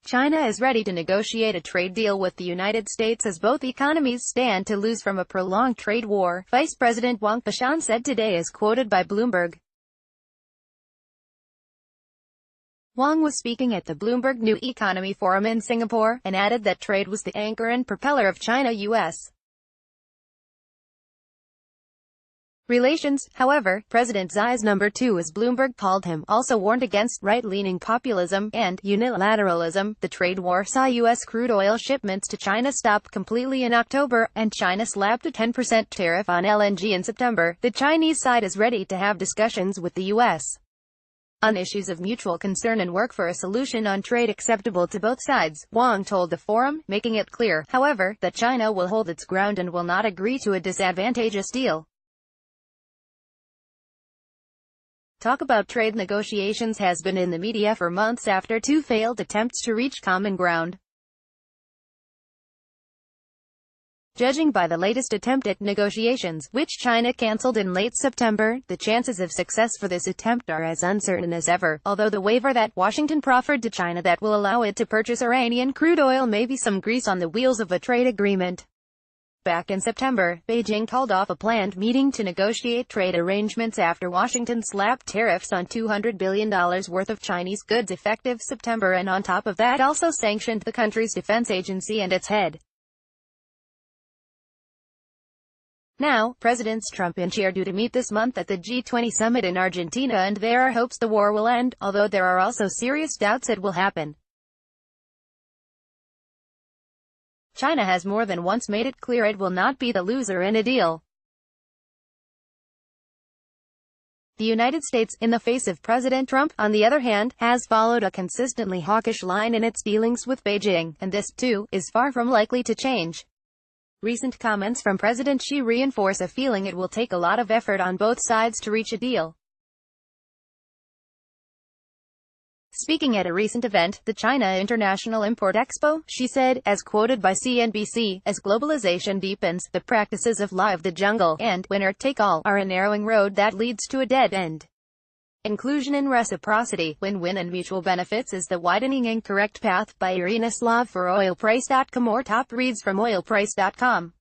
China is ready to negotiate a trade deal with the United States as both economies stand to lose from a prolonged trade war, Vice President Wang Qishan said today as quoted by Bloomberg. Wang was speaking at the Bloomberg New Economy Forum in Singapore, and added that trade was the anchor and propeller of China-U.S. relations. However, President Xi's number two, as Bloomberg called him, also warned against right-leaning populism and unilateralism. The trade war saw U.S. crude oil shipments to China stop completely in October, and China slapped a 10% tariff on LNG in September. The Chinese side is ready to have discussions with the U.S. on issues of mutual concern and work for a solution on trade acceptable to both sides, Wang told the forum, making it clear, however, that China will hold its ground and will not agree to a disadvantageous deal. Talk about trade negotiations has been in the media for months after two failed attempts to reach common ground. Judging by the latest attempt at negotiations, which China cancelled in late September, the chances of success for this attempt are as uncertain as ever, although the waiver that Washington proffered to China that will allow it to purchase Iranian crude oil may be some grease on the wheels of a trade agreement. Back in September, Beijing called off a planned meeting to negotiate trade arrangements after Washington slapped tariffs on $200 billion worth of Chinese goods effective September, and on top of that also sanctioned the country's defense agency and its head. Now, Presidents Trump and Xi are due to meet this month at the G20 summit in Argentina, and there are hopes the war will end, although there are also serious doubts it will happen. China has more than once made it clear it will not be the loser in a deal. The United States, in the face of President Trump, on the other hand, has followed a consistently hawkish line in its dealings with Beijing, and this, too, is far from likely to change. Recent comments from President Xi reinforce a feeling it will take a lot of effort on both sides to reach a deal. Speaking at a recent event, the China International Import Expo, Xi said, as quoted by CNBC, as globalization deepens, the practices of law of the jungle and winner-take-all are a narrowing road that leads to a dead end. Inclusion and reciprocity, win-win and mutual benefits is the widening incorrect path. By Irina Slav for oilprice.com, or top reads from oilprice.com.